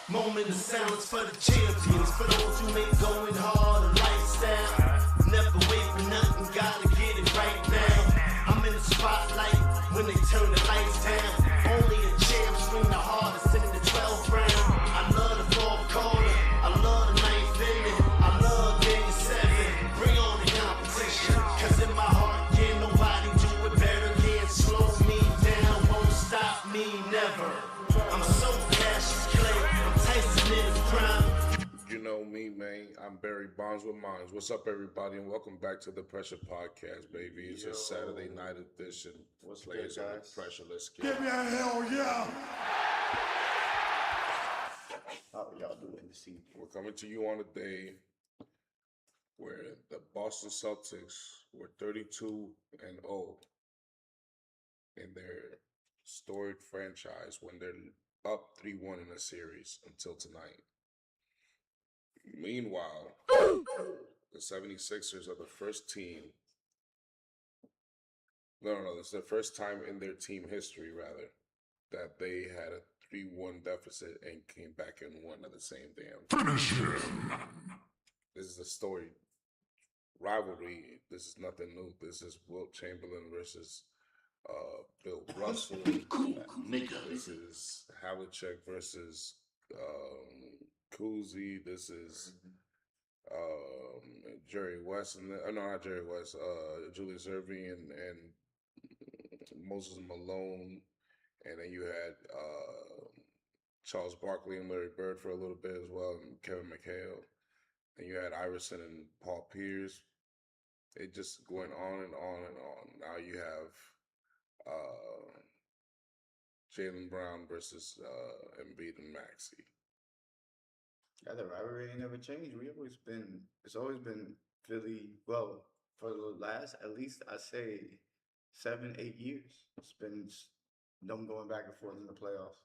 Moment of silence for the champions, for those who make going hard a lifestyle. Never wait for nothing, gotta get it right now. I'm in the spotlight when they turn the lights down. Only a champ swing the hardest in the 12th round. I love the fourth quarter, I love the ninth inning, I love game 7. Bring on the competition, cause in my heart, yeah, nobody do it better. Can't slow me down, won't stop me, never. I'm so Cassius Clay, I'm Tyson in his prime. You know me, man. I'm Barry Bonds with Minds. What's up, everybody, and welcome back to the Pressure Podcast, baby. It's a Saturday night edition. What's Players good, under guys? pressure. Let's get Give me a hell yeah! How y'all doing this evening? We're coming to you on a day where the Boston Celtics were 32-0 in their storied franchise when they're up 3-1 in a series until tonight. Meanwhile, the 76ers are the first team. No, it's the first time in their team history, rather, that they had a 3-1 deficit and came back and won at the same damn. Finish him! This is a story rivalry. This is nothing new. This is Wilt Chamberlain versus Bill Russell. This is Havlicek versus Cousy. This is Jerry West and no, not Jerry West. Julius Erving and Moses Malone, and then you had Charles Barkley and Larry Bird for a little bit as well, and Kevin McHale. And you had Iverson and Paul Pierce. It just going on and on and on. Now you have Jaylen Brown versus Embiid and Maxey. Yeah, the rivalry ain't never changed. It's always been Philly. Well, for the last, at least I say 7-8 years, it's been them going back and forth in the playoffs.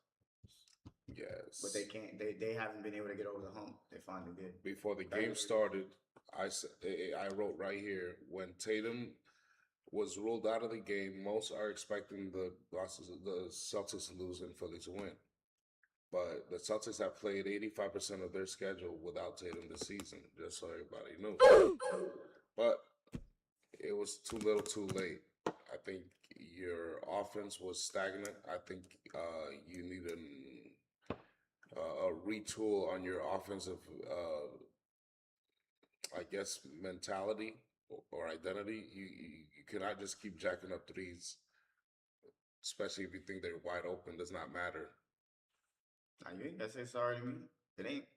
Yes, But they can't. They haven't been able to get over the hump. They finally did. before the game started, I wrote right here, when Tatum was ruled out of the game, most are expecting the Celtics to lose and Philly to win. But the Celtics have played 85% of their schedule without Tatum this season, just so everybody knew. But it was too little too late. I think your offense was stagnant. I think you need a retool on your offensive, mentality or identity. You cannot just keep jacking up threes, especially if you think they're wide open. Does not matter. Now, you ain't gotta say sorry to me. It ain't.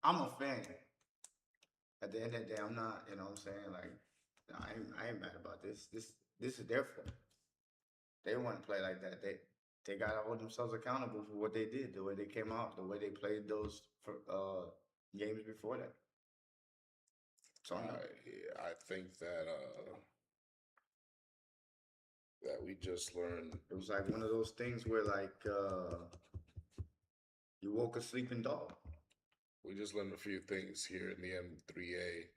I'm a fan. At the end of the day, I'm not. You know what I'm saying? Like, I ain't mad about this. This is their fault. They want to play like that. They got to hold themselves accountable for what they did, the way they came out, the way they played those games before that. So I think that we just learned. it was like one of those things where like you woke a sleeping dog. We just learned a few things here in the M3A.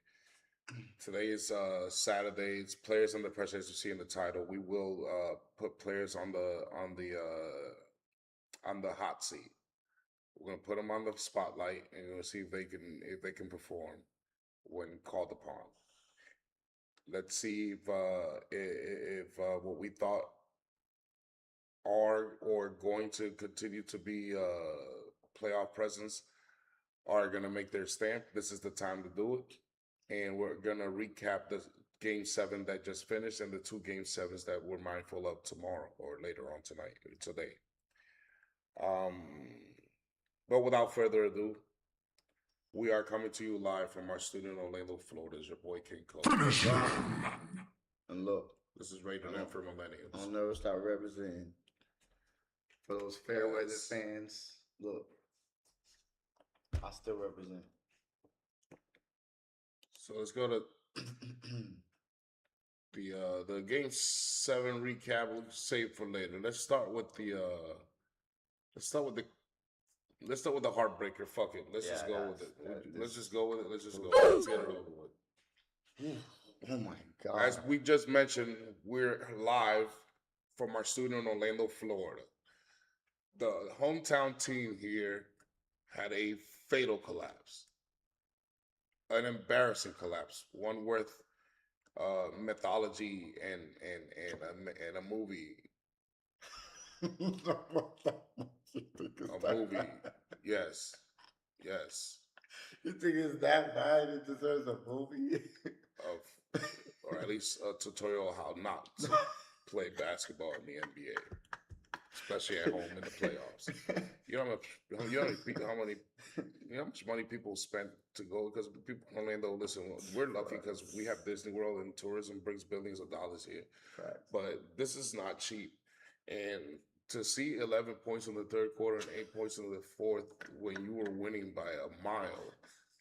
Today is Saturday. It's Players Under Pressure, as you see in the title. We will put players on the hot seat. We're gonna put them on the spotlight, and we're gonna see if they can perform when called upon. Let's see if what we thought are or going to continue to be playoff presence are going to make their stamp. This is the time to do it. And we're going to recap the Game 7 that just finished and the 2 Game 7s that we're mindful of tomorrow or later on today. But without further ado, we are coming to you live from our studio in Orlando, Florida. It's your boy King Cole. Finish him! And look, This is Rated M for Millennials. I'll never stop representing for those fair weather fans. Look, I still represent. So let's go to the Game 7 recap. We'll save for later. Let's start with the heartbreaker. Fuck it. Let's just go with it. Let's just go with it. Let's get it over with. Oh my God. As we just mentioned, we're live from our studio in Orlando, Florida. The hometown team here had a fatal collapse, an embarrassing collapse, one worth mythology and a movie. A movie. Yes. Yes. You think it's that bad? It deserves a movie. Of, or at least a tutorial how not to play basketball in the NBA, especially at home in the playoffs. You know how much money people spend to go, because people in Orlando, listen, we're lucky because we have Disney World and tourism brings billions of dollars here. Right. But this is not cheap. And to see 11 points in the third quarter and 8 points in the fourth when you were winning by a mile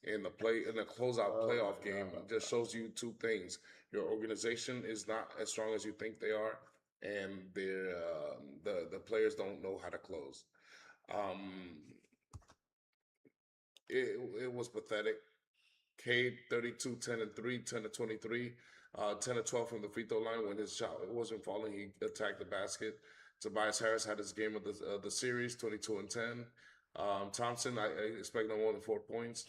in the closeout playoff game just shows you two things. Your organization is not as strong as you think they are, and the players don't know how to close. It was pathetic. Cade 32, 10 and 3, 10 to 23, 10 to 12 from the free throw line. When his shot wasn't falling, he attacked the basket. Tobias Harris had his game of the series, 22 and 10. Thompson, I expect no more than 4 points.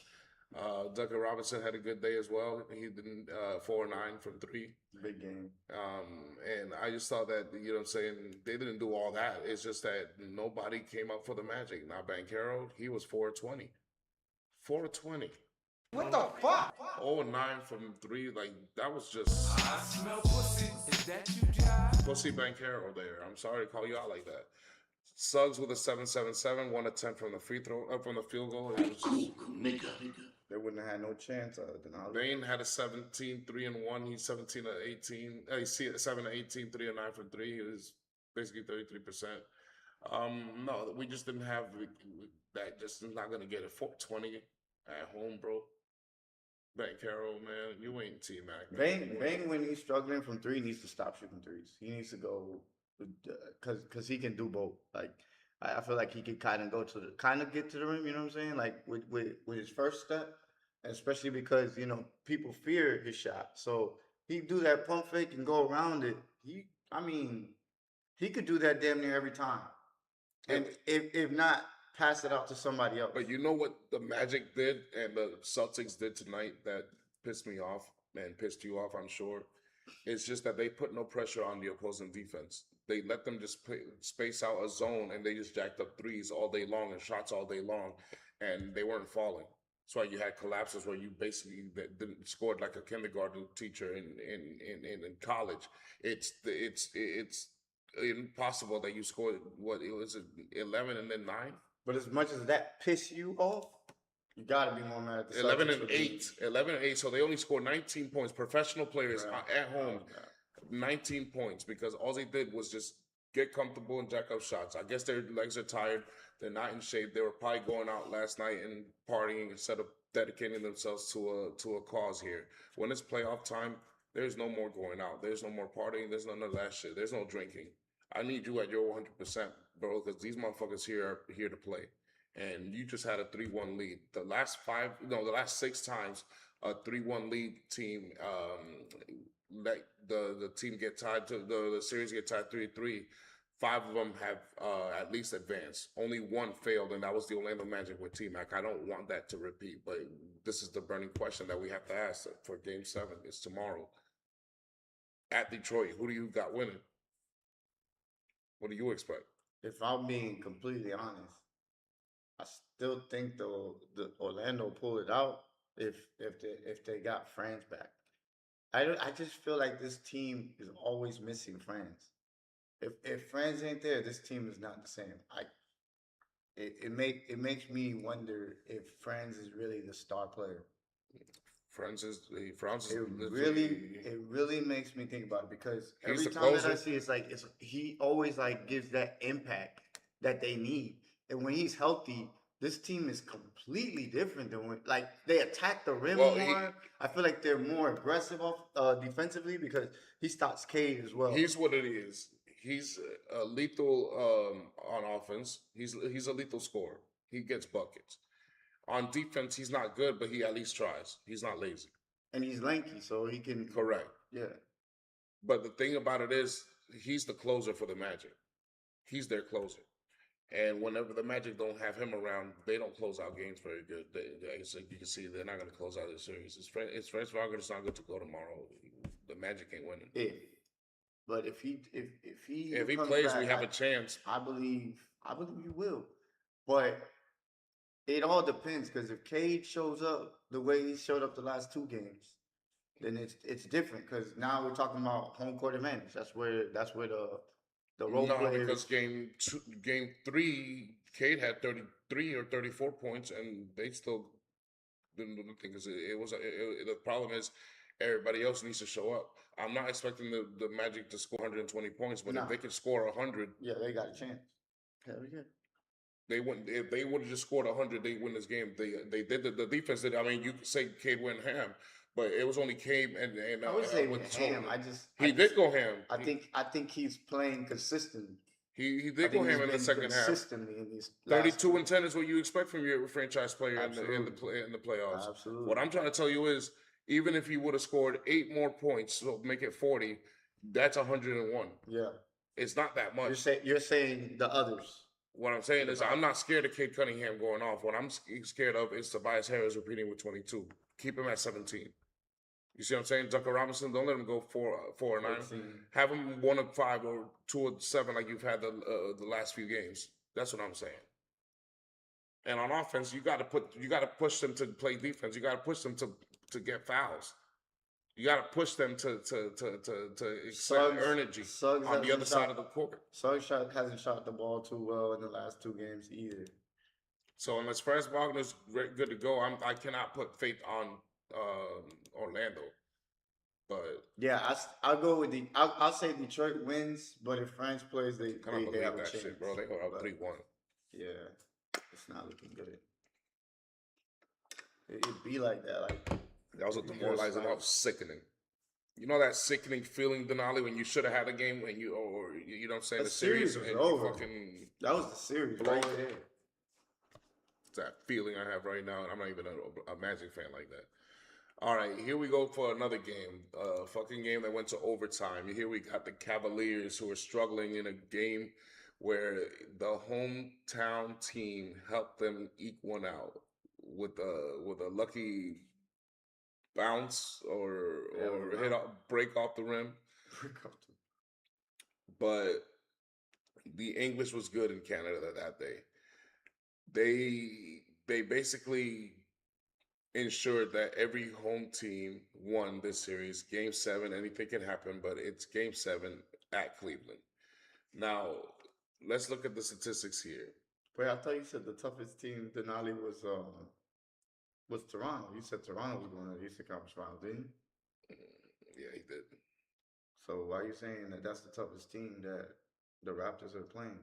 Duncan Robinson had a good day as well. He didn't 4 and 9 from 3. Big game. And I just thought that, you know what I'm saying, they didn't do all that. It's just that nobody came up for the Magic. Now, Banchero, he was 4 of 20. 4 of 20. What the fuck? 0 and 9 from 3. Like, that was just I smell pussy. Is that you, Josh? pussy Banchero there. I'm sorry to call you out like that. Suggs with a 7-7-7, 1 of 10 from the from the field goal. It was just, They wouldn't have had no chance other than all. Bane had a 17, 3 and 1. He's 17 to 18. He's 7 to 18, 3 and 9 from 3. He was basically 33%. No, we just didn't have that. Just not gonna get it. 420 at home, bro. Banchero, man, you ain't T-Mac. Bane, when he's struggling from 3, needs to stop shooting threes. He needs to go, because he can do both. Like, I feel like he could kind of get to the rim. You know what I'm saying? Like with his first step, and especially because people fear his shot. So he do that pump fake and go around it. He could do that damn near every time, and if not, pass it out to somebody else. But you know what the Magic did and the Celtics did tonight that pissed me off and pissed you off, I'm sure. It's just that they put no pressure on the opposing defense. They let them just space out a zone, and they just jacked up threes all day long and shots all day long, and they weren't falling. That's why you had collapses where you basically didn't scored like a kindergarten teacher in college. It's impossible that you scored 11 and then 9. But as much as that piss you off, you gotta be more mad at the 11 Celtics and for 8. 11 and 8. So they only scored 19 points. Professional players at home, 19 points, because all they did was just get comfortable and jack up shots. I guess their legs are tired. They're not in shape. They were probably going out last night and partying instead of dedicating themselves to a cause here. When it's playoff time, there's no more going out. There's no more partying. There's none of that shit. There's no drinking. I need you at your 100%, bro, because these motherfuckers here are here to play. And you just had a 3-1 lead. The last 6 times a 3-1 lead team let the team get tied to the series get tied 3-3. 5 of them have at least advanced. Only 1 failed, and that was the Orlando Magic with T-Mac. I don't want that to repeat, but this is the burning question that we have to ask for Game 7. It's tomorrow. At Detroit, who do you got winning? What do you expect? If I'm being completely honest, I still think the Orlando pull it out if they got Franz back. I just feel like this team is always missing Franz. If Franz ain't there, this team is not the same. It makes me wonder if Franz is really the star player. Franz is It really makes me think about it, because He's every the time that I closer. see he always gives that impact that they need. And when he's healthy, this team is completely different than when they attack the rim more. I feel like they're more aggressive defensively because he stops Cade as well. Here's what it is. He's lethal on offense. He's a lethal scorer. He gets buckets. On defense, he's not good, but he at least tries. He's not lazy. And he's lanky, so he can. Correct. Yeah. But the thing about it is, he's the closer for the Magic. He's their closer. And whenever the Magic don't have him around, they don't close out games very good. So you can see they're not going to close out the series. It's Franz Wagner's not good to go tomorrow. The Magic ain't winning. But if he If he comes plays, back, we have a chance. I believe he will. But it all depends because if Cade shows up the way he showed up the last 2 games, then it's different because now we're talking about home court advantage. That's where the role No, players. because game 3, Cade had 33 or 34 points, and they still didn't do anything because the problem is everybody else needs to show up. I'm not expecting the Magic to score 120 points, but if they can score 100, yeah, they got a chance. Hell yeah. they wouldn't. If they would have just scored 100, they win this game. They did the defense did. I mean, you could say Cade went ham, but it was only Cade and I would say with with the ham. total. I He did go ham. I think he's playing consistently. He I did go think ham he's in the been second half. consistently in these last 32 and 10 is what you expect from your franchise player in the playoffs. Absolutely. What I'm trying to tell you is, even if he would have scored 8 more points, so make it 40, that's 101. Yeah. It's not that much. You're saying the others. What I'm saying is, I'm not scared of Cade Cunningham going off. What I'm scared of is Tobias Harris repeating with 22. Keep him at 17. You see what I'm saying? Duncan Robinson, don't let him go 4 or 9. 14. Have him 1 of 5 or 2 of 7 like you've had the last few games. That's what I'm saying. And on offense, you got to push them to play defense. You got to push them to get fouls. You got to push them to excite energy on the other side of the court. Suggs hasn't shot the ball too well in the last 2 games either. So unless Franz Wagner's good to go, I cannot put faith on Orlando. But yeah, I'll go with I'll say Detroit wins, but if France plays, they I don't believe have a that chance. shit, bro. They go out 3-1. Yeah, it's not looking good. It'd be like that, like. That was a demoralizing. That was sickening. You know that sickening feeling, Denali, when you should have had a game when you know what I'm saying, The the series series and was you over. fucking That was the series blow right it. there. That feeling I have right now, and I'm not even a Magic fan like that. All right, here we go for another game. Fucking game that went to overtime. Here we got the Cavaliers who are struggling in a game where the hometown team helped them eke one out with a lucky bounce or break off the rim. But the English was good in Canada that day. They basically ensured that every home team won this series. Game 7, anything can happen, but it's Game 7 at Cleveland. Now, let's look at the statistics here. Wait, I thought you said the toughest team Denali was Toronto. You said Toronto was going to the Eastern Conference Finals, didn't you? Yeah, he did. So why are you saying that that's the toughest team that the Raptors are playing?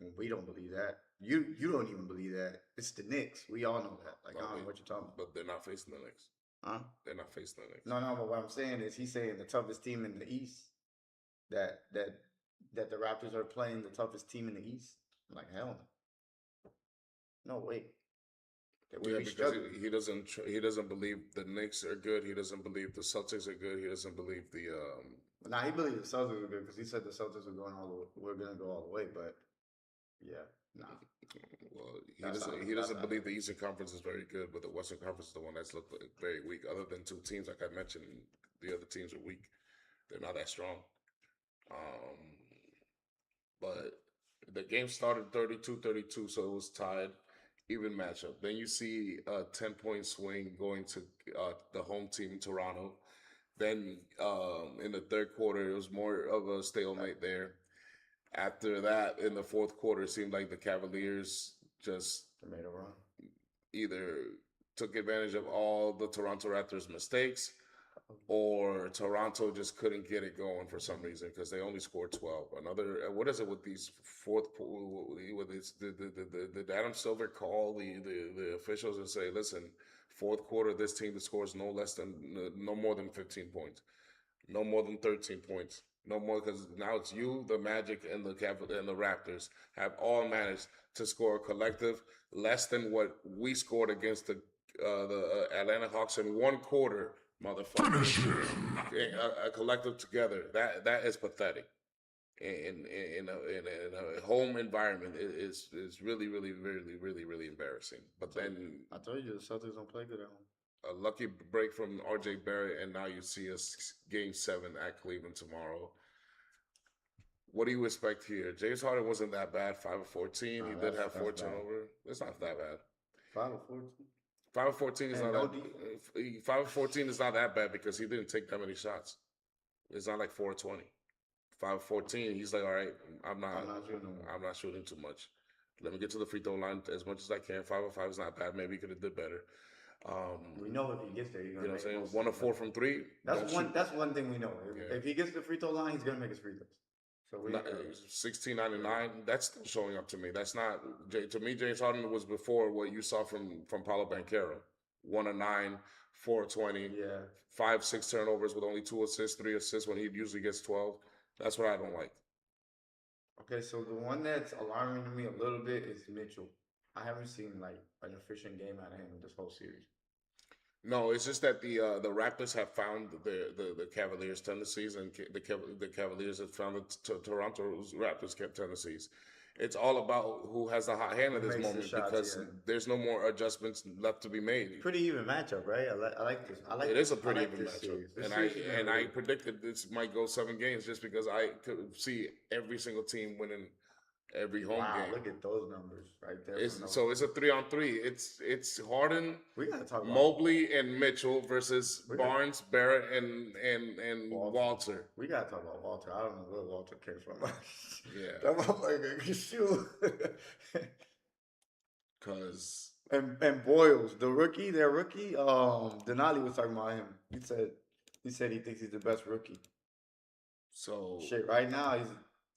And we don't believe that. You don't even believe that. It's the Knicks. We all know that. Like, I don't know what you're talking about. But they're not facing the Knicks. Huh? They're not facing the Knicks. No, but what I'm saying is he's saying the toughest team in the East. That the Raptors are playing the toughest team in the East. I'm like, hell no. No, wait. Yeah, because he doesn't believe the Knicks are good. He doesn't believe the Celtics are good. He doesn't believe the Nah, he believes the Celtics are good because he said the Celtics we're gonna go all the way, but yeah, nah. Well, he doesn't believe the Eastern Conference is very good, but the Western Conference is the one that's looked very weak. Other than 2 teams, like I mentioned, the other teams are weak. They're not that strong. But the game started 32-32, so it was tied. Even matchup. Then you see a 10-point swing going to the home team in Toronto. Then in the third quarter, it was more of a stalemate there. After that, in the fourth quarter, it seemed like the Cavaliers just They made a run. either took advantage of all the Toronto Raptors' mistakes, or Toronto just couldn't get it going for some reason because they only scored 12. What is it with these with this? Did Adam Silver call the officials and say, listen, fourth quarter, this team that scores no more than 15 points, no more than 13 points, no more, because now it's you, the Magic, and the Raptors have all managed to score a collective less than what we scored against the Atlanta Hawks in one quarter. Motherfucker. A collective together. That is pathetic. in a home environment is really, really, really, really, really embarrassing. But then I told you the Celtics don't play good at home. a lucky break from RJ Barrett, and now you see us game 7 at Cleveland tomorrow. What do you expect here? James Harden wasn't that bad, 5 of 14. Nah, He did that's- have 4 that's bad. turnovers. It's not that bad. 5 or 14. 5 of 14 is And not no that. 5 of 14 is not that bad because he didn't take that many shots. It's not like 4 of 20. 5 of 14, he's like, all right, I'm not shooting too much. Let me get to the free throw line as much as I can. 5 of 5 is not bad. Maybe he could have did better. We know if he gets there, he's You gonna know what I'm make saying? most 1 of of them. 4 from 3. That's one thing we know. Yeah. If he gets the free throw line, he's gonna make his free throws. So we 16.99. That's still showing up to me. That's not to me. James Harden was before what you saw from Paulo Banchero. 1 of 9, 4 of 20, yeah. 5, 6 turnovers with only 2 assists, 3 assists when he usually gets 12. That's what I don't like. Okay, so the one that's alarming to me a little bit is Mitchell. I haven't seen like an efficient game out of him this whole series. No, it's just that the Raptors have found the Cavaliers' tendencies, and the Cavaliers have found the Toronto Raptors' tendencies. It's all about who has the hot hand at Who this makes the moment shots, because yeah. there's no more adjustments left to be made. Pretty even matchup, right? I like this. I like It is a I pretty like even this matchup, series. This and series is gonna I be- predicted this might go 7 games just because I could see every single team winning every home wow, game. look at those numbers right there. So it's a 3-on-3. It's Harden, we gotta talk about Mobley, and Mitchell versus We got- Barnes, Barrett, and Walter. We gotta talk about Walter. I don't know where Walter came from. Yeah. That motherfucker can shoot. Cause and Boyles, their rookie. Denali was talking about him. He said he thinks he's the best rookie. so Shit, right now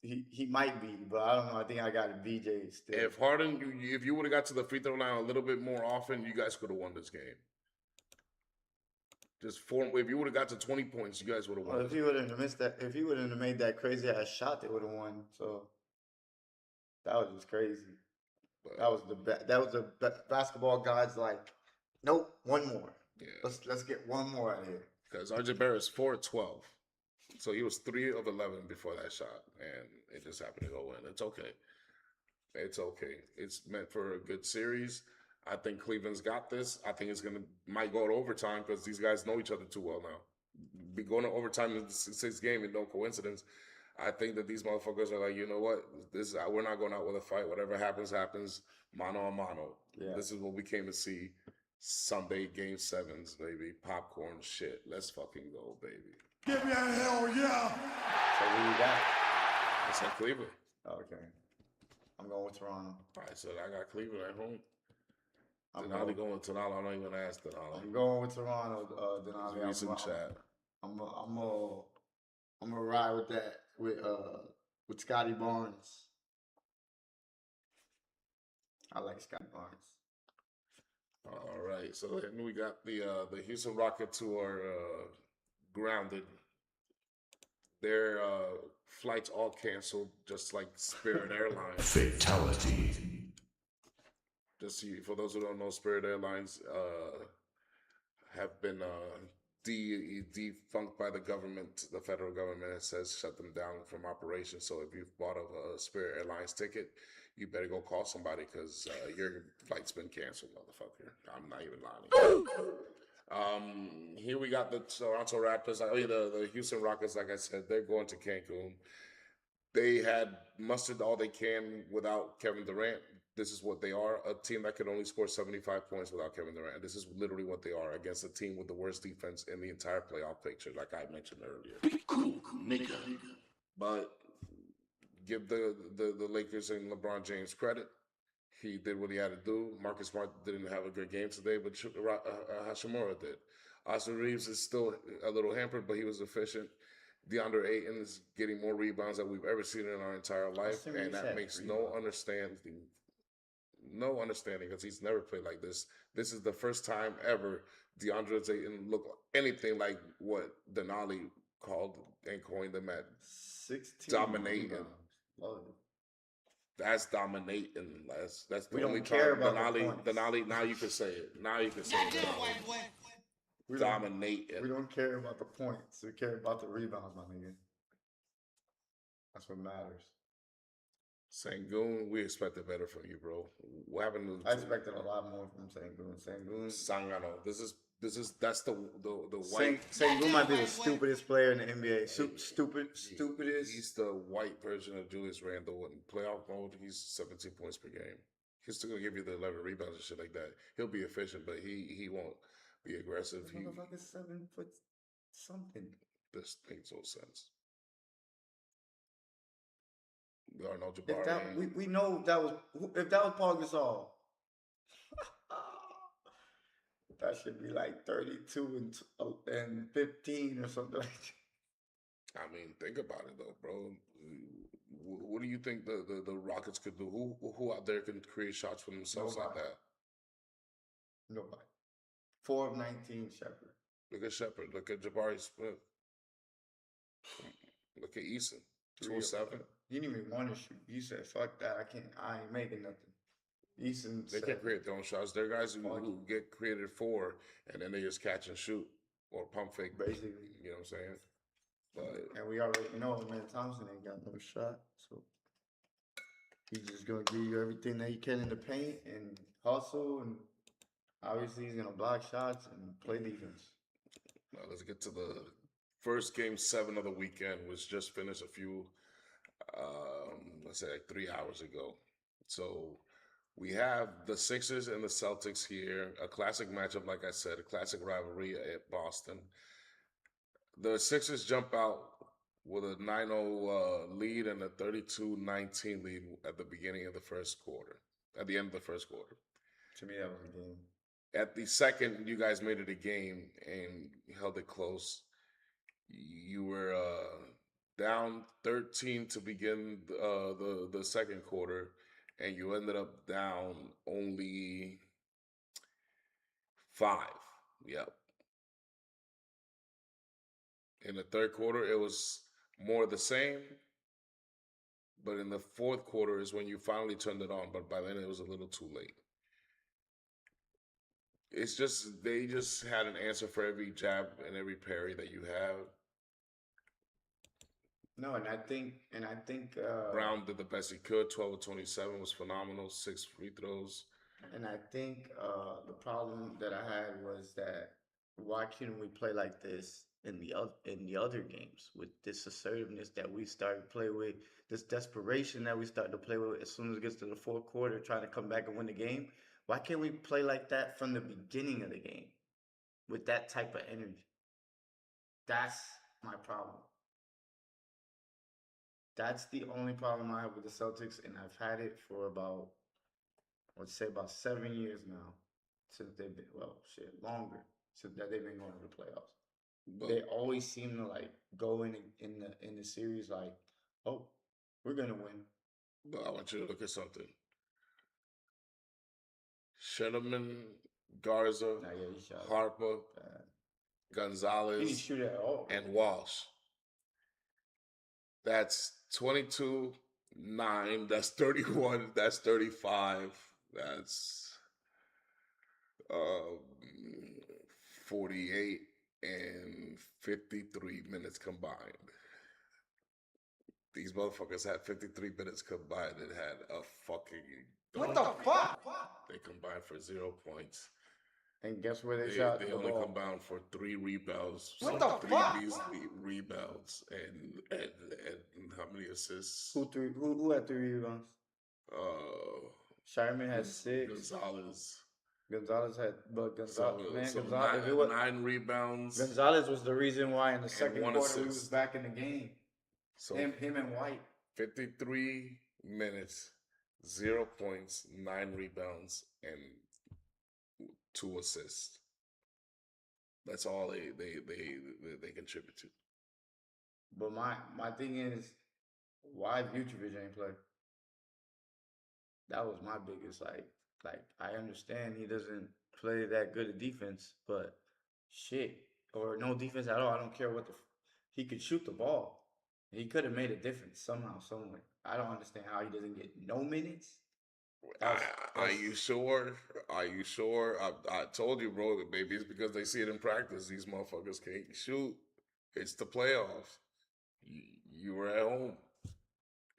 he might be, but I don't know. I think I got BJ still. if Harden, if you would have got to the free throw line a little bit more often, you guys could have won this game. If you would have got to 20 points, you guys would have won. Well, if he wouldn't have missed that, if he wouldn't have made that crazy ass shot, they would have won. So that was just crazy. That was the basketball gods like, nope, one more. Yeah. Let's get one more out of here. Because RJ Barrett's 4 of 12. So he was 3 of 11 before that shot. And it just happened to go in. It's okay. It's okay. It's meant for a good series. I think Cleveland's got this. I think might go to overtime because these guys know each other too well now. Be going to overtime in the 6th game is no coincidence. I think that these motherfuckers are like, you know what? We're not going out with a fight. Whatever happens, happens. Mano a mano. Yeah. This is what we came to see. Sunday game 7s, baby. Popcorn shit. Let's fucking go, baby. Give me a hell yeah. So who you got? I said Cleveland. Okay, I'm going with Toronto. I said I got Cleveland at home. I'm Denali going, going to Denali. I'm not even gonna ask Denali. I'm going with Toronto. Denali. Read some chat. I'm gonna ride with that with Scotty Barnes. I like Scotty Barnes. All right, so then we got the Houston Rockets who are grounded. Their flights all canceled, just like Spirit Airlines. Fatality. Just for those who don't know, Spirit Airlines have been defunct by the government. The federal government says shut them down from operation. So if you've bought a Spirit Airlines ticket, you better go call somebody because your flight's been canceled, motherfucker. I'm not even lying. Here we got the Toronto Raptors. The Houston Rockets, like I said, they're going to Cancun. They had mustered all they can without Kevin Durant. This is what they are, a team that could only score 75 points without Kevin Durant. This is literally what they are against a team with the worst defense in the entire playoff picture, like I mentioned earlier. Be cool, nigga. But give the Lakers and LeBron James credit. He did what he had to do. Marcus Smart didn't have a good game today, but Hashimura did. Austin Reeves is still a little hampered, but he was efficient. DeAndre Ayton is getting more rebounds than we've ever seen in our entire life, Austin and Reeves that had makes rebounds. no understanding because he's never played like this. This is the first time ever DeAndre Ayton looked anything like what Denali called and coined them at. 16 Dominating. rebounds. Love it. That's dominating. That's the We don't only care time about the points. Denali. Now you can say it. Now you can say it. We don't, Dominating. we don't care about the points. We care about the rebounds, my nigga. That's what matters. Sengun, we expected better from you, bro. What happened to I expected a lot more from Sengun. Sengun. Sangano? That's the white. Sengun might be the stupidest player in the NBA. Stupidest. He's the white version of Julius Randle. In playoff mode, he's 17 points per game. He's still gonna give you the 11 rebounds and shit like that. He'll be efficient, but he won't be aggressive. This motherfucker's 7 foot something. This makes no sense. There are no If Jabari. that we know that was if that was Paul Gasol, that should be like 32 and 15 or something like that. I mean, think about it though, bro. What do you think the Rockets could do? Who out there can create shots for themselves like Nobody. that? Nobody. 4 of 19, Shepard. Look at Shepard. Look at Jabari Smith. Look at Eason. 2 of 7. He didn't even want to shoot. He said, "Fuck that! I ain't making nothing." Eason They said, can create their own shots. They're guys who get created for, and then they just catch and shoot or pump fake. basically. You know what I'm saying? But And we already know, man, Thompson ain't got no shot, so he's just gonna give you everything that he can in the paint and hustle, and obviously he's gonna block shots and play defense. now let's get to the first game 7 of the weekend, which just finished a few, let's say like 3 hours ago. So we have the Sixers and the Celtics here, a classic matchup, like I said, a classic rivalry at Boston. The Sixers jump out with a 9-0 lead and a 32-19 lead at the beginning of the first quarter, at the end of the first quarter. To me, that was a game. At the second, you guys made it a game and held it close. You were down 13 to begin the second quarter, and you ended up down only 5. Yep. In the third quarter, it was more the same. But in the fourth quarter is when you finally turned it on. But by then, it was a little too late. It's just, they just had an answer for every jab and every parry that you have. No, and I think Brown did the best he could. 12 of 27 was phenomenal. 6 free throws. And I think the problem that I had was that why couldn't we play like this in the other games with this assertiveness that we started to play with, this desperation that we started to play with as soon as it gets to the fourth quarter, trying to come back and win the game? Why can't we play like that from the beginning of the game with that type of energy? That's my problem. That's the only problem I have with the Celtics, and I've had it for about, I would say about 7 years now, since they've been, longer, since that they've been going to the playoffs. But They always seem to like go in the series like, oh, we're gonna win. But I want you to look at something. Shenneman, Garza, Nah, yeah, he shot Harper, bad. He didn't Gonzalez, shoot it at all. and Walsh. That's 22, 9, that's 31, that's 35, that's 48 and 53 minutes combined. These motherfuckers had 53 minutes combined and had a fucking... What the fuck? They combined for 0 points. And guess where they They shot the only ball? combined for 3 rebounds. What the 3 fuck? measly rebounds and how many assists? Who had 3 rebounds? Shyman had 6. Gonzalez. Gonzalez had, but Gonzalez, So Gonzalez, if it was, 9 rebounds. Gonzalez was the reason why in the second 1 quarter we was assist. back in the game. So Him and White. 53 minutes, 0 points, 9 rebounds, and 2 assists. That's all they contribute to. But my thing is, why Vucevic ain't play? That was my biggest like I understand he doesn't play that good at defense, but shit, or no defense at all. I don't care what he could shoot the ball. He could have made a difference somehow, somewhere. I don't understand how he doesn't get no minutes. Are you sure? Are you sure? I told you, bro, that maybe it's because they see it in practice. These motherfuckers can't shoot. It's the playoffs. You were at home.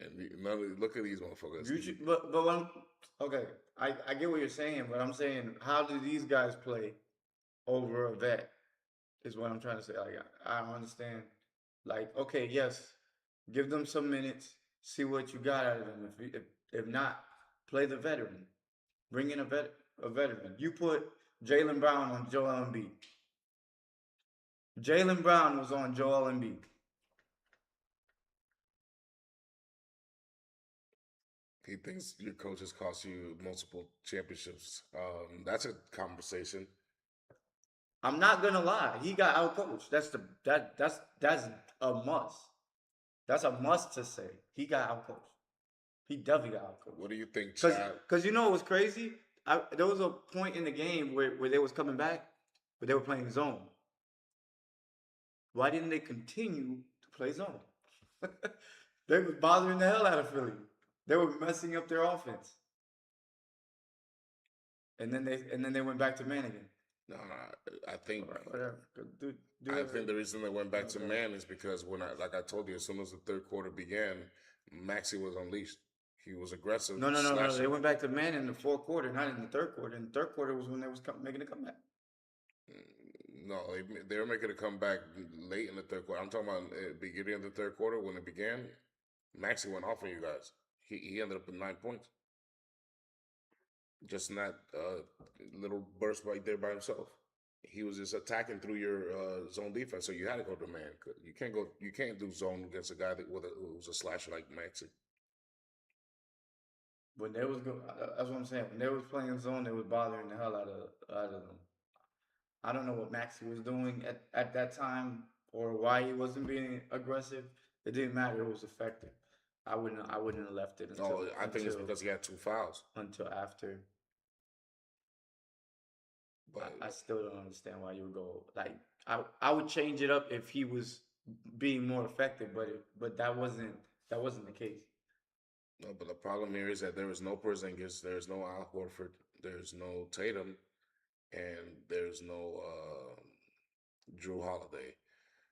And look at these motherfuckers. But okay, I get what you're saying, but I'm saying, how do these guys play over a vet? Is what I'm trying to say. Like, I don't understand. Like, okay, yes, give them some minutes, see what you got out of them. If not, play the veteran. Bring in a veteran. You put Jaylen Brown on Joel Embiid. Jaylen Brown was on Joel Embiid. He thinks your coaches cost you multiple championships. That's a conversation. I'm not gonna lie. He got outcoached. That's a must. That's a must to say. He got outcoached. He definitely got outcoached. What do you think, Chad? Because you know what was crazy? There was a point in the game where they was coming back, but they were playing zone. Why didn't they continue to play zone? They were bothering the hell out of Philly. They were messing up their offense. And then they went back to man again. No, I think Whatever. I think the reason they went back to man is because like I told you, as soon as the third quarter began, Maxey was unleashed. He was aggressive. No. They went back to man in the fourth quarter, not in the third quarter. In the third quarter was when they was making a comeback. No, they were making a comeback late in the third quarter. I'm talking about beginning of the third quarter when it began. Maxey went off on you guys. He ended up with 9 points. Just in that little burst right there by himself. He was just attacking through your zone defense, so you had to go to man. You can't do zone against a guy who's a slasher like Maxey. When they was that's what I'm saying. When they was playing zone, they was bothering the hell out of them. I don't know what Maxey was doing at that time or why he wasn't being aggressive. It didn't matter. It was effective. I wouldn't have left it until. I think it's because he had 2 fouls. Until after. But I still don't understand why you would go like I would change it up if he was being more effective, but that wasn't the case. No, but the problem here is that there is no Porzingis, there's no Al Horford, there's no Tatum, and there's no Drew Holiday.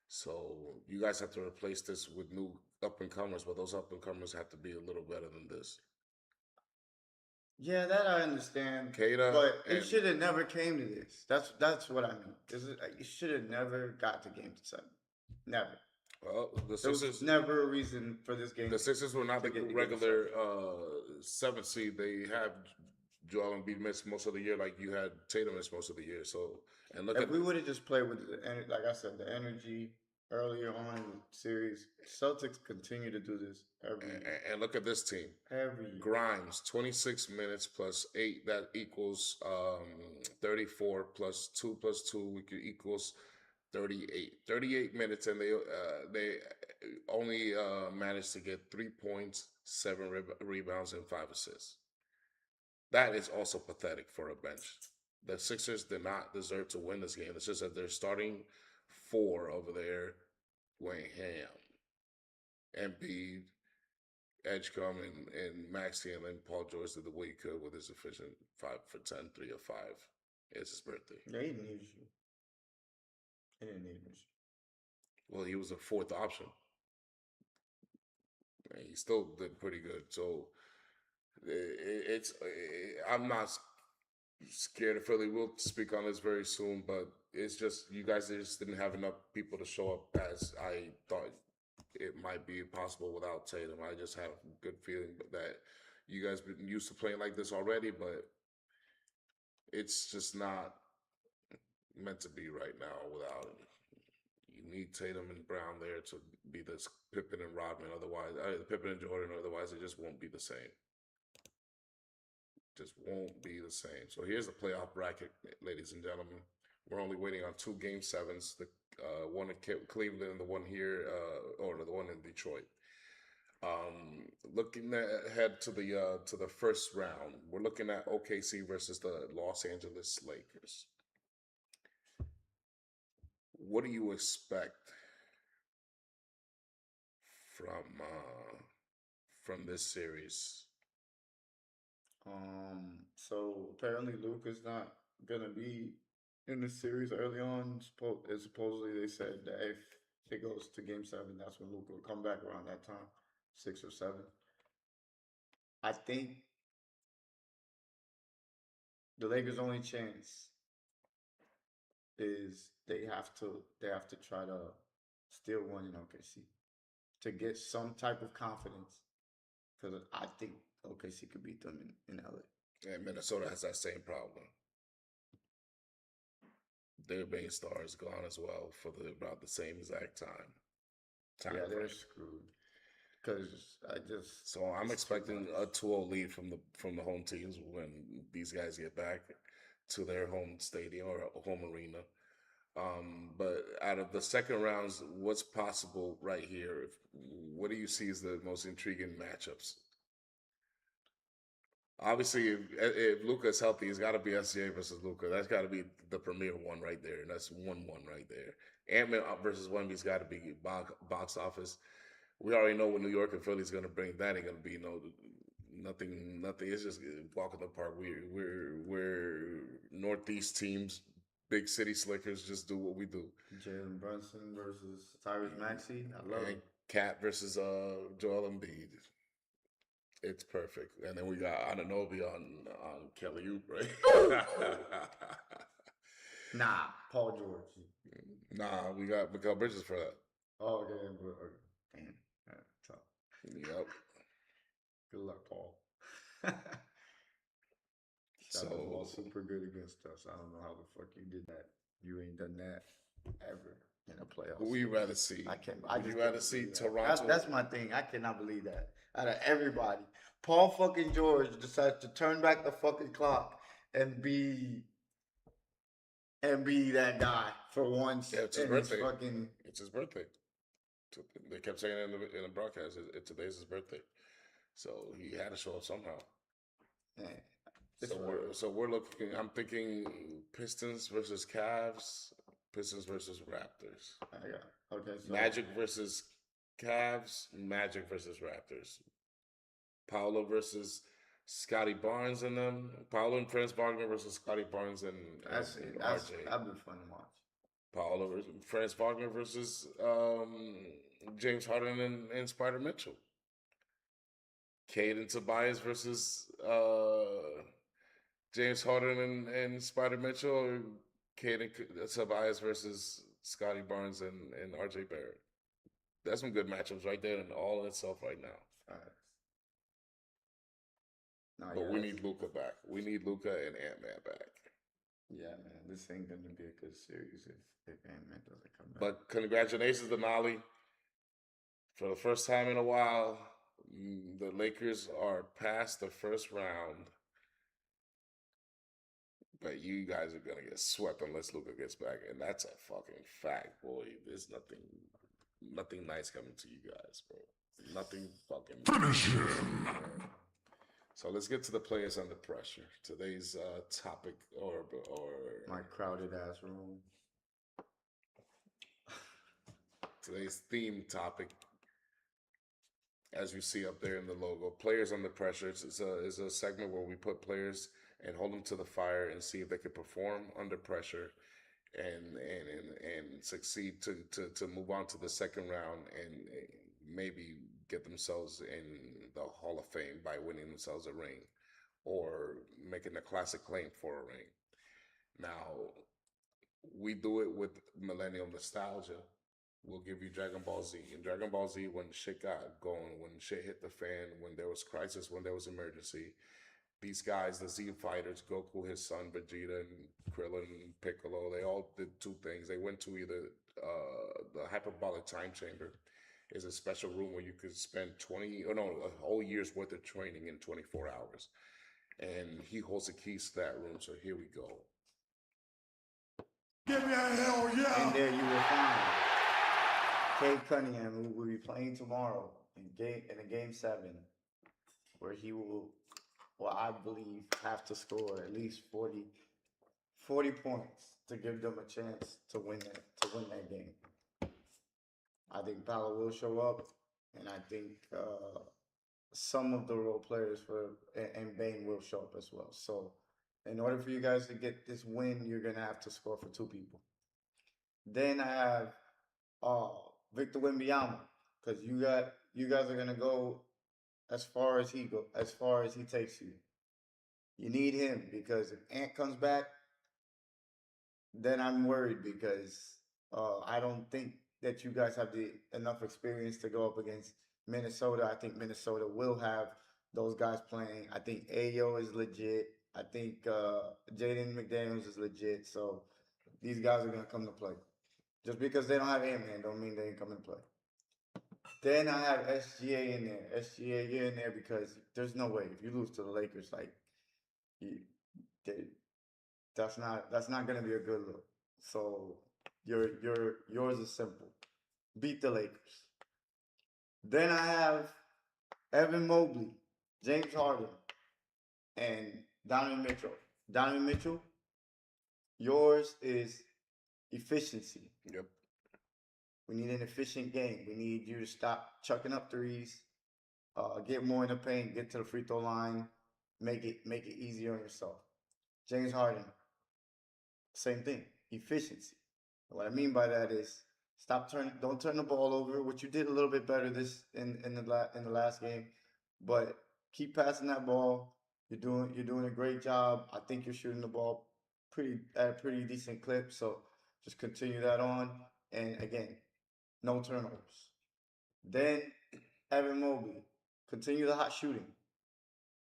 So you guys have to replace this with new up and comers, but those up and comers have to be a little better than this. Yeah, that I understand. Keita but it should have never came to this. That's what I mean. It should have never got to game 7. Never. Well, the There was Sixers never a reason for this game. The Sixers were not the get to regular 7th seed. They have Joel Embiid missed most of the year, like you had Tatum miss most of the year. So if we would have just played with like I said, the energy earlier on in the series, Celtics continue to do this every year. And look at this team. Every year. Grimes, 26 minutes plus 8. That equals 34 plus 2 plus 2 equals 38. 38 minutes, and they only managed to get 3 points, 7 rebounds, and 5 assists. That is also pathetic for a bench. The Sixers did not deserve to win this game. It's just that they're starting 4 over there went ham. Embiid, Edgecombe, and Maxey, and then Paul George did the way he could with his efficient 5 for 10, 3 of 5. It's his birthday. Yeah, he didn't need you. He didn't need you. Well, he was a 4th option. And he still did pretty good. So I'm not scared of Philly. We'll speak on this very soon, but it's just you guys just didn't have enough people to show up as I thought it might be possible without Tatum. I just have a good feeling that you guys been used to playing like this already, but it's just not meant to be right now without him. You need Tatum and Brown there to be this Pippen and Rodman. Otherwise, Pippen and Jordan. Otherwise, it just won't be the same. Just won't be the same. So here's the playoff bracket, ladies and gentlemen. We're only waiting on 2 Game 7s. The one in Cleveland and the one here, or the one in Detroit. Looking ahead to the first round, we're looking at OKC versus the Los Angeles Lakers. What do you expect from this series? So apparently Luka's not gonna be in the series early on. Supposedly they said that if it goes to Game 7, that's when Luka will come back around that time. 6 or 7. I think the Lakers' only chance is they have to try to steal one in OKC to get some type of confidence. Because I think OKC could beat them in LA. And Minnesota has that same problem. Their main star is gone as well for about the same exact time. Yeah, they're frame. screwed. Because So I'm expecting a 2-0 lead from the home teams when these guys get back to their home stadium or home arena. But out of the second rounds, what's possible right here? What do you see as the most intriguing matchups? Obviously, if Luka's healthy, it's got to be SGA versus Luka. That's got to be the premier one right there. And that's 1-1 right there. Ant-Man versus Wemby's got to be box office. We already know what New York and Philly's going to bring. That ain't going to be nothing. It's just walk in the park. We're Northeast teams, big city slickers. Just do what we do. Jalen Brunson versus Tyrese Maxey. I love it. Cat versus Joel Embiid. It's perfect. And then we got Anunoby on Kelly Oubre, right? Nah, Paul George. Nah, we got Mikal Bridges for that. Oh, okay. Damn. Tough. Yep. Good luck, Paul. So All super good against us. I don't know how the fuck you did that. You ain't done that ever in a playoff. who would you rather see? I can't. Would you rather see Toronto? That's my thing. I cannot believe that. Out of everybody, Paul fucking George decided to turn back the fucking clock and be that guy for once. Yeah, it's his in birthday. His It's his birthday. They kept saying it in the broadcast. Today's his birthday, so he had to show up somehow. Yeah. So we're looking. I'm thinking Pistons versus Cavs, Pistons versus Raptors, Yeah. Okay. So Magic versus Cavs, Magic versus Raptors, Paolo versus Scotty Barnes and them, Paolo and Franz Wagner versus Scotty Barnes and that's RJ. that'd be fun to watch. Paolo versus Franz Wagner versus James Harden and Spider Mitchell. Caden Tobias versus James Harden and Spider Mitchell, or Caden Tobias versus Scotty Barnes and RJ Barrett. That's some good matchups right there and all in itself right now. But we need Luka back. We need Luka and Ant-Man back. Yeah, man, this ain't gonna be a good series if Ant-Man doesn't come back. But congratulations to Nolly. For the first time in a while, the Lakers are past the first round. But you guys are gonna get swept unless Luka gets back, and that's a fucking fact, boy. There's nothing nice coming to you guys, bro. Nothing fucking. Finish him. So let's get to the players under pressure. Today's topic, or My crowded ass room. today's theme topic, as you see up there in the logo, players under pressure. It's a segment where we put players and hold them to the fire and see if they can perform under pressure and succeed to move on to the second round and maybe get themselves in the Hall of Fame by winning themselves a ring or making a classic claim for a ring. Now, we do it with millennial nostalgia. We'll give you Dragon Ball Z. And Dragon Ball Z, when shit got going, when shit hit the fan, when there was crisis, when there was emergency, these guys, the Z fighters, Goku, his son, Vegeta, and Krillin, Piccolo, they all did two things. They went to either the hyperbolic time chamber, is a special room where you could spend a whole year's worth of training in 24 hours. And he holds the keys to that room. So here we go. Give me a hell yeah. And there you will find Cade Cunningham, who will be playing tomorrow in a game 7, where he will, I believe, have to score at least 40 points to give them a chance to win that game. I think Paolo will show up, and I think some of the role players and Bane will show up as well. So, in order for you guys to get this win, you're gonna have to score for 2 people. Then I have Victor Wembanyama, because you guys are gonna go as far as he takes you. You need him because if Ant comes back, then I'm worried because I don't think that you guys have the enough experience to go up against Minnesota. I think Minnesota will have those guys playing. I think Ayo is legit. I think Jaden McDaniels is legit. So these guys are gonna come to play. Just because they don't have Ant-Man don't mean they ain't coming to play. Then I have SGA in there. SGA, you're in there because there's no way if you lose to the Lakers, like you, they, that's not gonna be a good look. So yours is simple. Beat the Lakers. Then I have Evan Mobley, James Harden, and Donovan Mitchell. Donovan Mitchell, yours is efficiency. Yep. We need an efficient game. We need you to stop chucking up threes, get more in the paint, get to the free throw line, make it easier on yourself. James Harden, same thing, efficiency. What I mean by that is don't turn the ball over, which you did a little bit better this in the last game, but keep passing that ball. You're doing a great job. I think you're shooting the ball at a pretty decent clip. So just continue that on. And again, no turnovers. Then Evan Mobley, continue the hot shooting.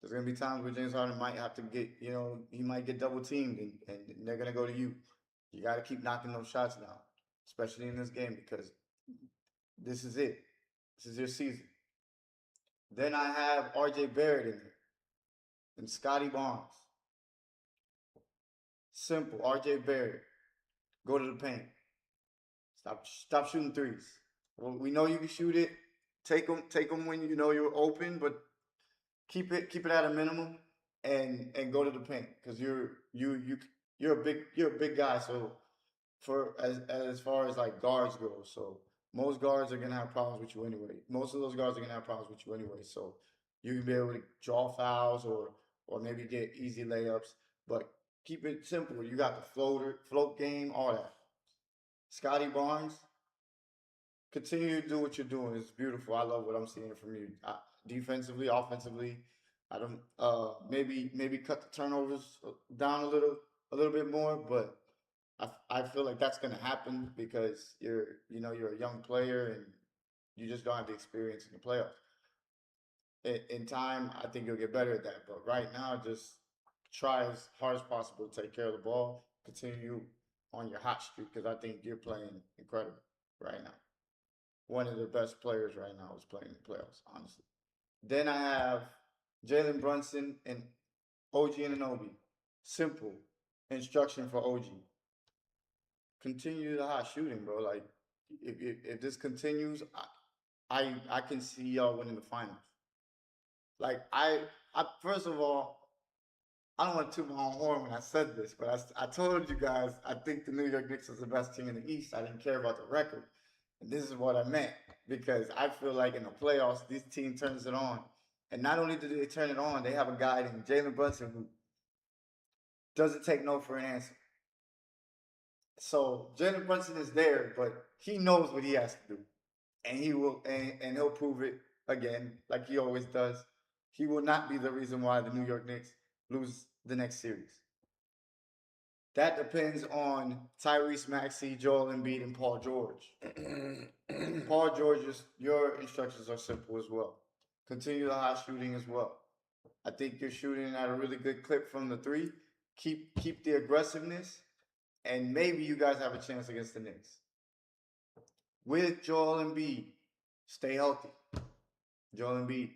There's gonna be times where James Harden might have to get, he might get double teamed and they're gonna go to you. You got to keep knocking those shots down, especially in this game because this is it. This is your season. Then I have RJ Barrett in there and Scotty Barnes. Simple. RJ Barrett, go to the paint. Stop shooting threes. Well, we know you can shoot it. Take them when you know you're open, but keep it at a minimum and go to the paint because you're a big guy. So as far as like guards go, so most guards are gonna have problems with you anyway. Most of those guards are gonna have problems with you anyway. So you can be able to draw fouls or maybe get easy layups, but keep it simple. You got the float game, all that. Scotty Barnes, continue to do what you're doing. It's beautiful. I love what I'm seeing from you. Defensively, offensively. I don't maybe cut the turnovers down a little bit more, but I feel like that's gonna happen because you're a young player and you just don't have the experience in the playoffs. In time, I think you'll get better at that. But right now, just try as hard as possible to take care of the ball. Continue on your hot streak because I think you're playing incredible right now. One of the best players right now is playing in the playoffs, honestly. Then I have Jalen Brunson and OG Anunoby. Simple instruction for OG. Continue the hot shooting, bro. Like if this continues, I can see y'all winning the finals. Like I first of all, I don't want to toot my own horn when I said this, but I told you guys I think the New York Knicks is the best team in the East. I didn't care about the record. And this is what I meant because I feel like in the playoffs, this team turns it on. And not only do they turn it on, they have a guy named Jalen Brunson who doesn't take no for an answer. So Jalen Brunson is there, but he knows what he has to do. And he will and he'll prove it again, like he always does. He will not be the reason why the New York Knicks lose the next series. That depends on Tyrese Maxey, Joel Embiid, and Paul George. Paul George, your instructions are simple as well. Continue the hot shooting as well. I think you're shooting at a really good clip from the three. Keep the aggressiveness, and maybe you guys have a chance against the Knicks. With Joel Embiid, stay healthy. Joel Embiid,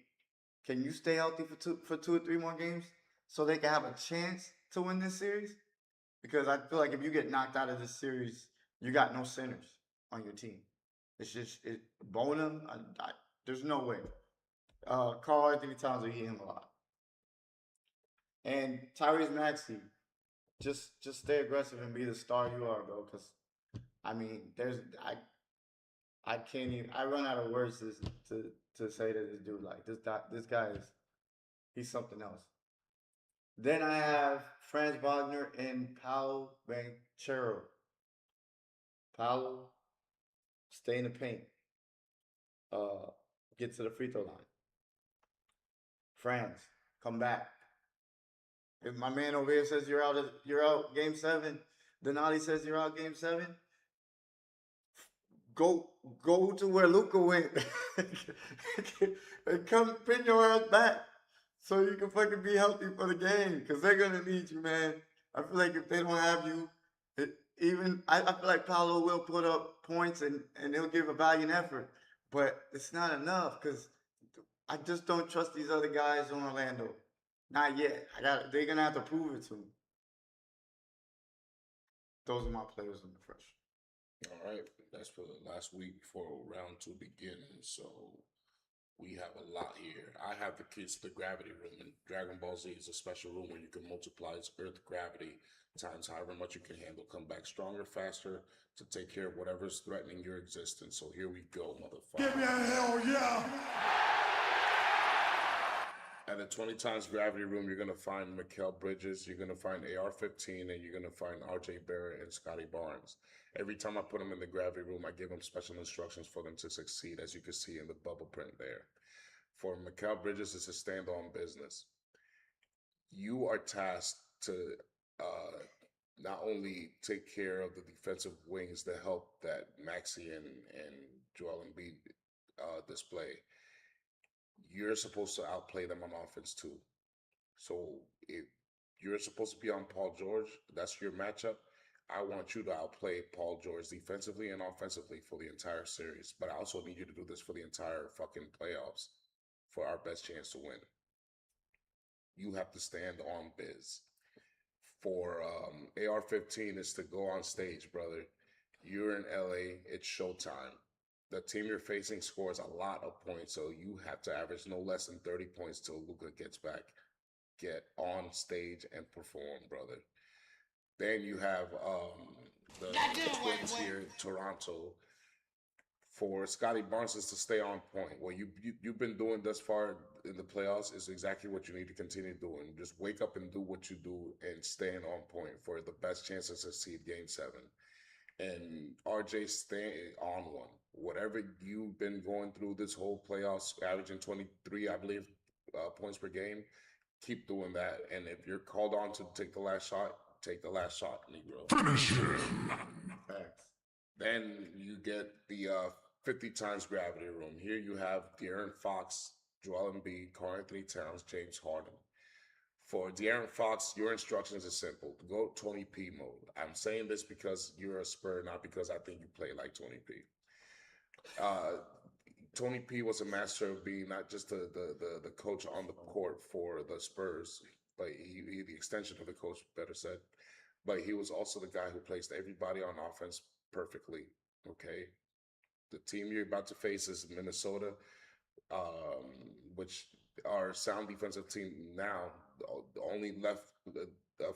can you stay healthy for two or three more games so they can have a chance to win this series? Because I feel like if you get knocked out of this series, you got no centers on your team. It's just Bonham. There's no way. Karl Anthony Towns will eat him alive. And Tyrese Maxey, just stay aggressive and be the star you are, bro. Because I mean, I can't even. I run out of words to say to this dude. Like this guy he's something else. Then I have Franz Wagner and Paolo Banchero. Paolo, stay in the paint. get to the free throw line. Friends, come back. If my man over here says you're out game 7, Denali says you're out game 7, go to where Luca went and come pin your ass back so you can fucking be healthy for the game, because they're gonna need you, man. I feel like if they don't have you, I feel like Paolo will put up points and he'll give a valiant effort, but it's not enough because I just don't trust these other guys on Orlando. Not yet. They're gonna have to prove it to me. Those are my players in the fresh. All right, that's for the last week before round 2 begins. So we have a lot here. I have the keys to the gravity room, and Dragon Ball Z is a special room where you can multiply its Earth gravity times however much you can handle. Come back stronger, faster to take care of whatever's threatening your existence. So here we go, motherfucker. Give me a hell yeah! At the 20 times gravity room, you're gonna find Mikal Bridges, you're gonna find AR-15, and you're gonna find RJ Barrett and Scotty Barnes. Every time I put them in the gravity room, I give them special instructions for them to succeed, as you can see in the bubble print there. For Mikal Bridges, it's a stand-on business. You are tasked to not only take care of the defensive wings that help that Maxey and Joel Embiid display. You're supposed to outplay them on offense too. So if you're supposed to be on Paul George, that's your matchup. I want you to outplay Paul George defensively and offensively for the entire series. But I also need you to do this for the entire fucking playoffs for our best chance to win. You have to stand on biz. For AR-15 is to go on stage, brother. You're in LA. It's showtime. The team you're facing scores a lot of points, so you have to average no less than 30 points till Luka gets back. Get on stage and perform, brother. Then you have the Twins here in Toronto. For Scotty Barnes is to stay on point. What you've been doing thus far in the playoffs is exactly what you need to continue doing. Just wake up and do what you do and stand on point for the best chance to succeed Game 7. And RJ stay on one. Whatever you've been going through this whole playoffs, averaging 23, I believe, points per game, keep doing that. And if you're called on to take the last shot, take the last shot, Negro. Finish him! Facts. Then you get the 50 times gravity room. Here you have De'Aaron Fox, Joel Embiid, Karl-Anthony Towns, James Harden. For De'Aaron Fox, your instructions are simple. Go Tony P mode. I'm saying this because you're a Spur, not because I think you play like Tony P. Tony P was a master of being not just the coach on the court for the Spurs, but he the extension of the coach, better said. But he was also the guy who placed everybody on offense perfectly. Okay, the team you're about to face is Minnesota, which are a sound defensive team now. The only left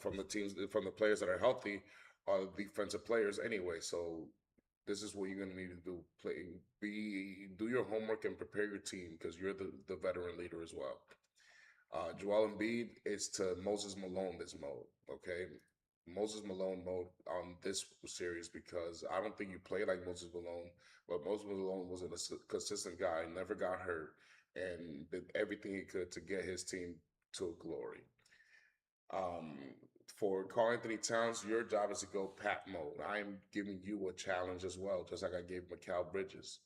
from the teams, from the players that are healthy, are defensive players anyway. So this is what you're gonna need to do: do your homework and prepare your team, because you're the veteran leader as well. Joel Embiid is to Moses Malone this mode. Okay, Moses Malone mode on this series, because I don't think you play like Moses Malone, but Moses Malone was a consistent guy, never got hurt, and did everything he could to get his team to glory. For Karl-Anthony Towns, your job is to go Pat mode. I am giving you a challenge as well, just like I gave Mikal Bridges.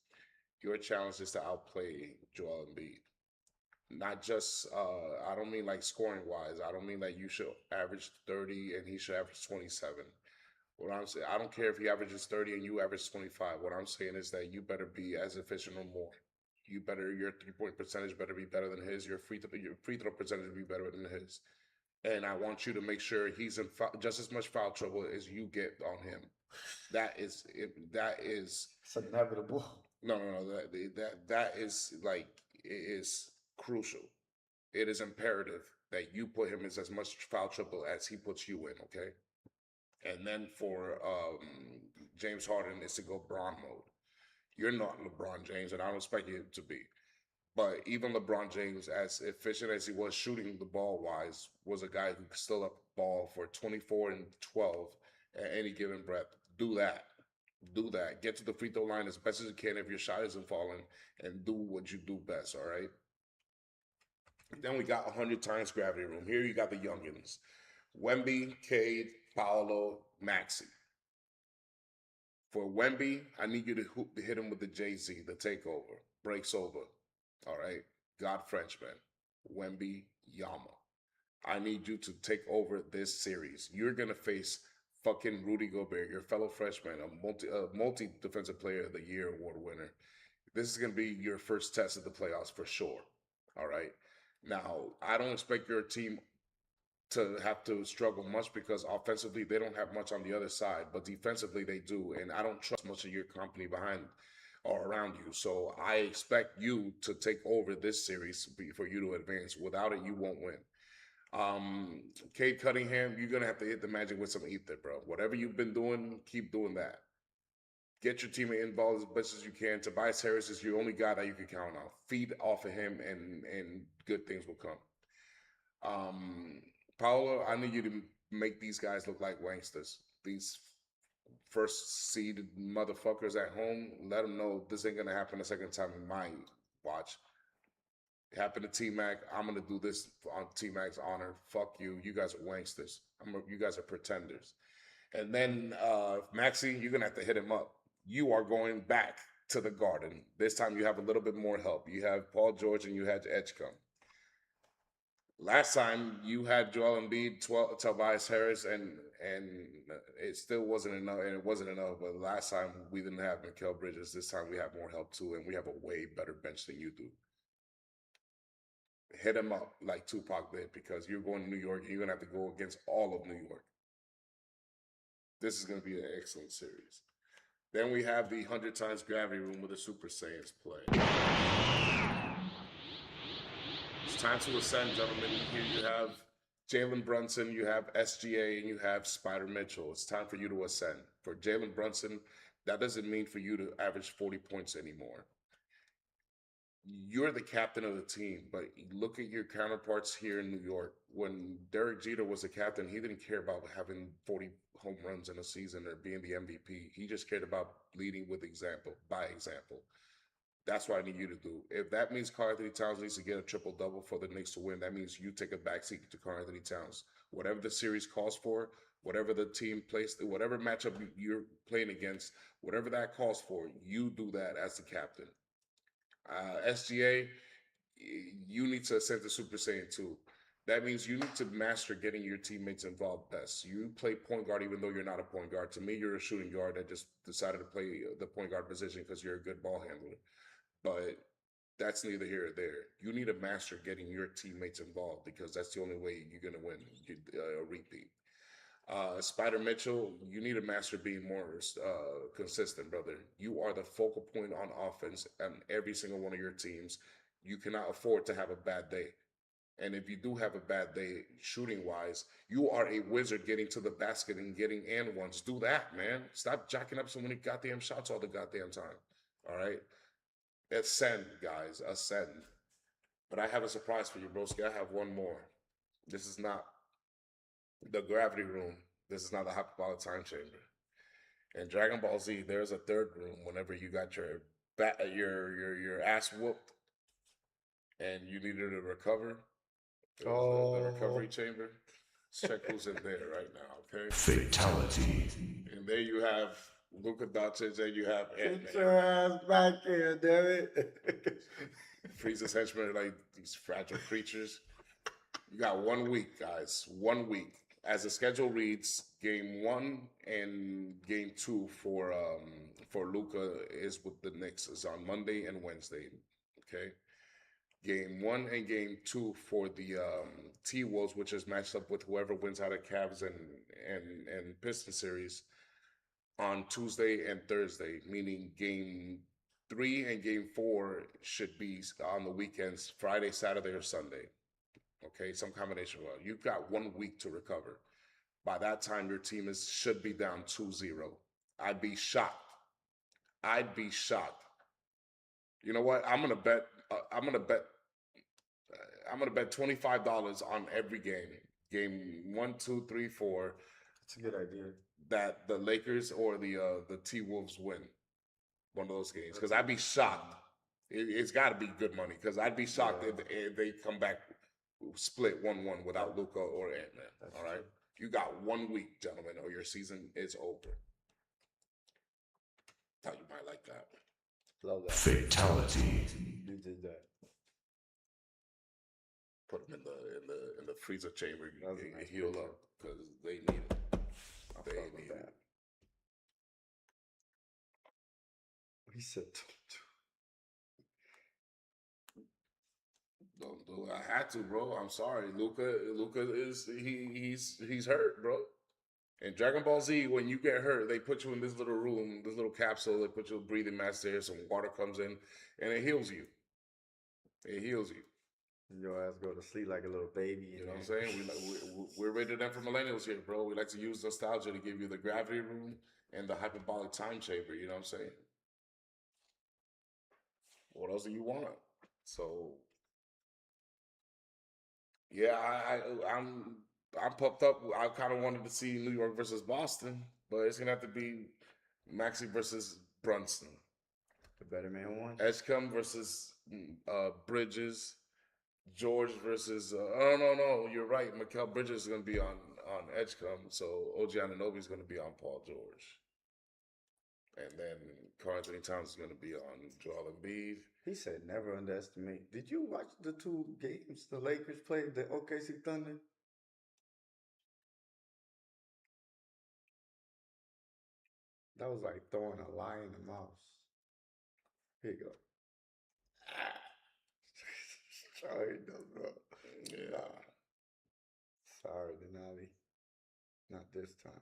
Your challenge is to outplay Joel Embiid. Not just, I don't mean like scoring wise. I don't mean like you should average 30 and he should average 27. What I'm saying, I don't care if he averages 30 and you average 25. What I'm saying is that you better be as efficient or more. Your 3-point percentage better be better than his. Your free throw percentage be better than his. And I want you to make sure he's in just as much foul trouble as you get on him. That is It's inevitable. No. That is like, it is crucial. It is imperative that you put him in as much foul trouble as he puts you in. Okay. And then for James Harden is to go Bron mode. You're not LeBron James, and I don't expect you to be. But even LeBron James, as efficient as he was shooting the ball wise, was a guy who could still up ball for 24 and 12 at any given breath. Do that. Do that. Get to the free throw line as best as you can if your shot isn't falling, and do what you do best. All right. Then we got 100 times gravity room. Here you got the youngins: Wemby, Cade, Paolo, Maxi. For Wemby, I need you to hit him with the Jay-Z, the takeover. Breaks over. All right. God Frenchman. Wemby, Yama. I need you to take over this series. You're going to face fucking Rudy Gobert, your fellow freshman, a multi defensive player of the year award winner. This is going to be your first test of the playoffs for sure. All right. Now, I don't expect your team to have to struggle much because offensively they don't have much on the other side, but defensively they do, and I don't trust much of your company behind or around you. So I expect you to take over this series for you to advance. Without it, you won't win. Cade Cunningham, you're gonna have to hit the Magic with some ether, bro. Whatever you've been doing, keep doing that. Get your teammate involved as best as you can. Tobias Harris is your only guy that you can count on. Feed off of him, and good things will come. Paolo, I need you to make these guys look like wanksters. These first seeded motherfuckers at home, let them know this ain't gonna happen a second time in my watch. It happened to T-Mac. I'm gonna do this on T-Mac's honor. Fuck you. You guys are wanksters. You guys are pretenders. And then Maxi, you're gonna have to hit him up. You are going back to the Garden. This time you have a little bit more help. You have Paul George and you had Edgecombe. Last time you had Joel Embiid, Tobias Harris, and it still wasn't enough. And it wasn't enough. But last time we didn't have Mikal Bridges. This time we have more help too, and we have a way better bench than you do. Hit him up like Tupac did, because you're going to New York and you're gonna have to go against all of New York. This is gonna be an excellent series. Then we have the 100 times gravity room with the Super Saiyans play. It's time to ascend, gentlemen. Here you have Jalen Brunson, you have SGA, and you have Spider Mitchell. It's time for you to ascend. For Jalen Brunson, that doesn't mean for you to average 40 points anymore. You're the captain of the team, but look at your counterparts here in New York. When Derek Jeter was the captain, he didn't care about having 40 home runs in a season or being the MVP. He just cared about leading with example, by example. That's what I need you to do. If that means Karl-Anthony Towns needs to get a triple-double for the Knicks to win, that means you take a backseat to Karl-Anthony Towns. Whatever the series calls for, whatever the team plays, whatever matchup you're playing against, whatever that calls for, you do that as the captain. SGA, you need to ascend to Super Saiyan 2. That means you need to master getting your teammates involved best. You play point guard even though you're not a point guard. To me, you're a shooting guard that just decided to play the point guard position because you're a good ball handler. But that's neither here or there. You need to master getting your teammates involved, because that's the only way you're going to win a repeat. Spider Mitchell, you need to master being more consistent, brother. You are the focal point on offense on every single one of your teams. You cannot afford to have a bad day. And if you do have a bad day shooting-wise, you are a wizard getting to the basket and getting and ones. Do that, man. Stop jacking up so many goddamn shots all the goddamn time. All right? Ascend, guys. Ascend. But I have a surprise for you, broski. I have one more. This is not the gravity room. This is not the hyperbolic time chamber. In Dragon Ball Z, there's a third room whenever you got your ass whooped and you needed to recover. The recovery chamber. Let's check who's in there right now, okay? Fatality. And there you have Luka Doncic, and you have Get Ant-Man. your ass back here, damn it. Frieza's henchmen are like these fragile creatures. You got 1 week, guys. 1 week. As the schedule reads, game 1 and game 2 for Luka is with the Knicks is on Monday and Wednesday. Okay. Game 1 and game 2 for the T-Wolves, which is matched up with whoever wins out of Cavs and Piston series on Tuesday and Thursday, meaning game 3 and game 4 should be on the weekends, Friday, Saturday, or Sunday. Okay, some combination of that. You've got 1 week to recover. By that time, your team should be down 2-0. I'd be shocked. You know what? I'm gonna bet $25 on every game. Game 1, 2, 3, 4. It's a good idea. that the Lakers or the T Wolves win one of those games because I'd be shocked. It's got to be good money because I'd be shocked if they come back split 1-1 without Luka or Ant-Man. All right, you got 1 week, gentlemen, or your season is over. Thought you might like that. Love that. Fatality. You did that. Put them in the freezer chamber That was a and nice heal picture. up because they need it. I They fuck with need that. it. He said, Don't do it. I had to, bro. I'm sorry. Luca is he's hurt, bro. In Dragon Ball Z, when you get hurt, they put you in this little room, this little capsule. They put you a breathing mask there. Some water comes in, and it heals you. It heals you. your ass go to sleep like a little baby. You know what I'm saying? We're rated them for millennials here, bro. We like to use nostalgia to give you the gravity room and the hyperbolic time chamber. You know what I'm saying? What else do you want? So, yeah, I'm pumped up. I kind of wanted to see New York versus Boston, but it's gonna have to be Maxey versus Brunson. The better man won. Edgecombe versus Bridges. George versus no, you're right. Mikal Bridges is gonna be on Edgecombe, so OG Anunoby is gonna be on Paul George, and then Karl Anthony Towns is gonna be on Joel Embiid. He said never underestimate. Did you watch the 2 games the Lakers played, the OKC Thunder? That was like throwing a lion a mouse. Here you go. Sorry, no, bro. Yeah. Nah. Sorry, Denali. Not this time.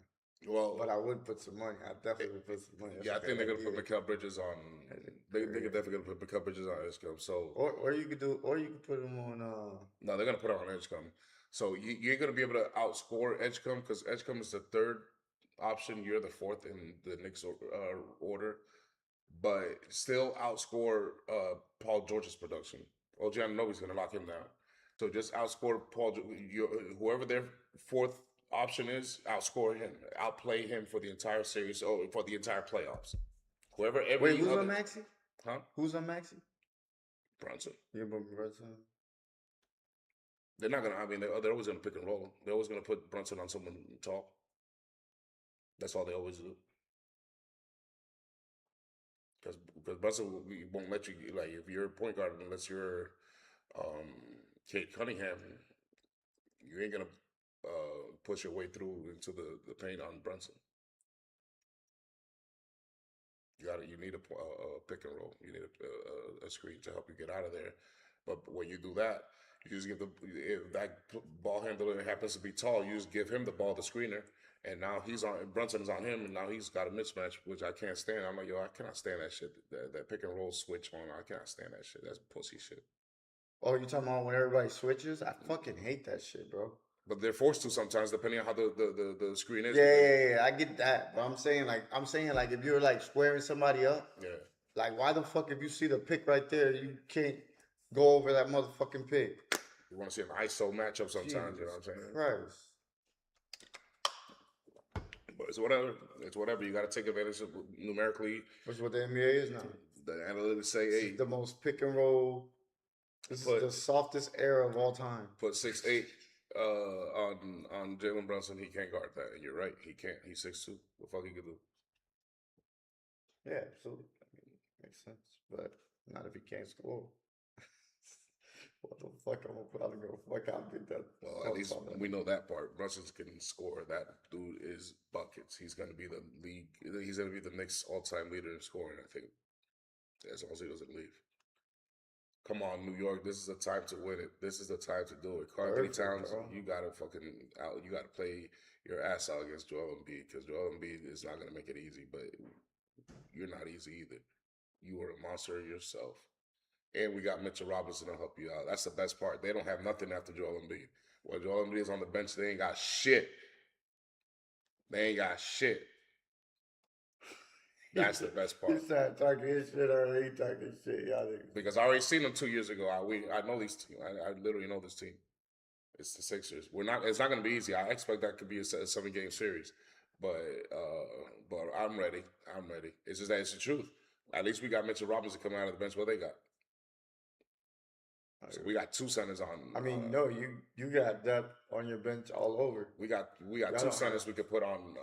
Well, But I would put some money. I definitely would put some money. yeah, I think they're gonna put That's Mikal Bridges on. They could definitely gonna put Mikal Bridges on Edgecombe. So Or you could put him on. no, they're gonna put it on Edgecombe. So you ain't gonna be able to outscore Edgecombe because Edgecombe is the third option. You're the fourth in the Knicks order, but still outscore Paul George's production. OG Anunoby's gonna lock him down. So just outscore Paul. Whoever their fourth option is, outscore him, outplay him for the entire series or for the entire playoffs. Whoever every Wait, who's other, on Maxi? huh? Who's on Maxi? Brunson. You put Brunson. They're not gonna. I mean, they're always gonna pick and roll. They're always gonna put Brunson on someone tall. That's all they always do. Because Brunson won't let you, like, if you're a point guard, unless you're Kate Cunningham, you ain't gonna push your way through into the paint on Brunson. You need a pick and roll. You need a screen to help you get out of there. But when you do that, you just give if that ball handler happens to be tall, you just give him the ball, the screener, and now Brunson's on him, and now he's got a mismatch, which I can't stand. I'm like, yo, I cannot stand that shit. That pick and roll switch on, I cannot stand that shit. That's pussy shit. Oh, you talking about when everybody switches? I fucking hate that shit, bro. But they're forced to sometimes, depending on how the screen is. Yeah, I get that. But I'm saying like if you're like squaring somebody up, Yeah. like why the fuck if you see the pick right there, you can't go over that motherfucking pick? You want to see an ISO matchup sometimes, you know what I'm saying? Christ. But it's whatever. It's whatever. You got to take advantage of numerically. Which is what the NBA is now. The analytics say, This hey, is the most pick and roll. This But- is the softest era of all time. put 6'8" on Jalen Brunson. He can't guard that. And you're right. He can't. He's 6'2". What the fuck he could do? Yeah, absolutely. I mean, makes sense. But not if he can't score. What the fuck? I'm gonna go fuck out and that. Well, at least we know that part. Brunson can score. That dude is buckets. He's going to be the league. He's going to be the Knicks all-time leader in scoring, I think. As long as he doesn't leave. Come on, New York. This is the time to win it. This is the time to do it. Karl Anthony Perfect, Towns, bro. you got to fucking out. You got to play your ass out against Joel Embiid because Joel Embiid is not going to make it easy, but you're not easy either. You are a monster yourself. And we got Mitchell Robinson to help you out. That's the best part. They don't have nothing after Joel Embiid. When Joel Embiid is on the bench, they ain't got shit. They ain't got shit. That's the best part. He started talking his shit or he talking shit. Y'all niggas. Because I already seen them 2 years ago. I know these team. I literally know this team. It's the Sixers. It's not going to be easy. I expect that could be a 7-game series. but I'm ready. I'm ready. It's just that it's the truth. At least we got Mitchell Robinson coming out of the bench. What they got? So we got two centers on. I mean, no, you got depth on your bench all over. We got Y'all two don't centers have- we could put on.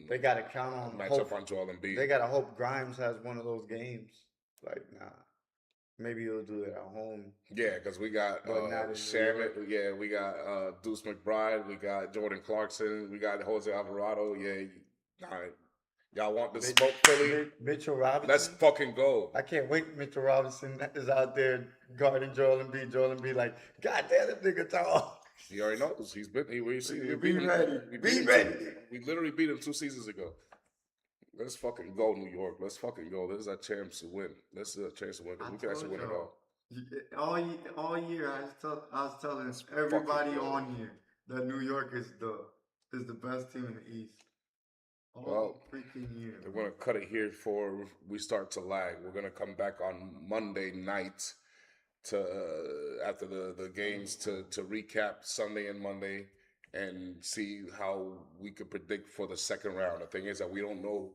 They got to count on match hope. up on Joel Embiid. They got to hope Grimes has one of those games. Like, nah, maybe he'll do it at home. Yeah, because we got But not in New Shannon. Yeah, we got Deuce McBride. We got Jordan Clarkson. We got Jose Alvarado. Yeah, y'all want the smoke, Philly? Mitchell Robinson. Let's fucking go. I can't wait. Mitchell Robinson is out there guarding Joel Embiid. Joel Embiid like, God damn, that nigga tall. He already knows. He's been. We Be beat him. ready. We Be beat him ready. We literally beat him 2 seasons ago. Let's fucking go, New York. Let's fucking go. This is our chance to win. This is a chance to win. We can actually win it all. All year, I was telling everybody on here that New York is the best team in the East. All Well, freaking year. We're gonna cut it here before we start to lag. We're gonna come back on Monday night to after the games to recap Sunday and Monday and see how we could predict for the second round. The thing is that we don't know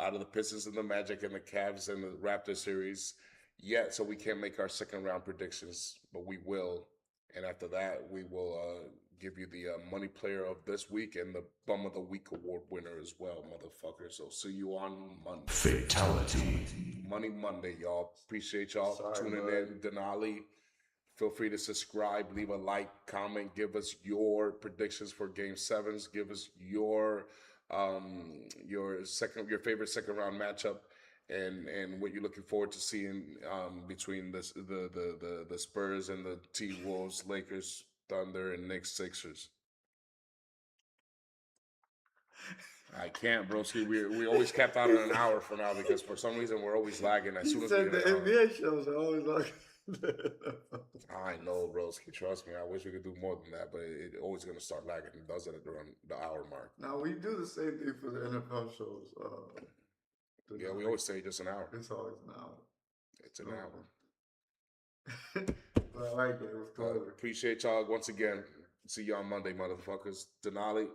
out of the Pistons and the Magic and the Cavs and the Raptors series yet, so we can't make our second round predictions, but we will. And after that, we will give you the Money Player of this week and the Bum of the Week award winner as well, motherfucker. So see you on Monday. Fatality. Money Monday, y'all. Appreciate y'all Sorry, tuning bud. in. Denali, feel free to subscribe, leave a like, comment, give us your predictions for Game 7s. Give us your favorite second round matchup. And what you're looking forward to seeing between the Spurs and the T-Wolves, Lakers, Thunder, and Knicks, Sixers. I can't, broski. We always capped out at an hour for now because for some reason we're always lagging. As soon He as we said the get an hour. NBA shows are always like. I know, broski. Trust me. I wish we could do more than that, but it's always gonna start lagging. It does it at around the hour mark. Now we do the same thing for the NFL shows. Yeah, we always say just an hour. It's always an hour. It's an hour. But I like it. It was clever. Appreciate y'all once again. See y'all Monday, motherfuckers. Denali,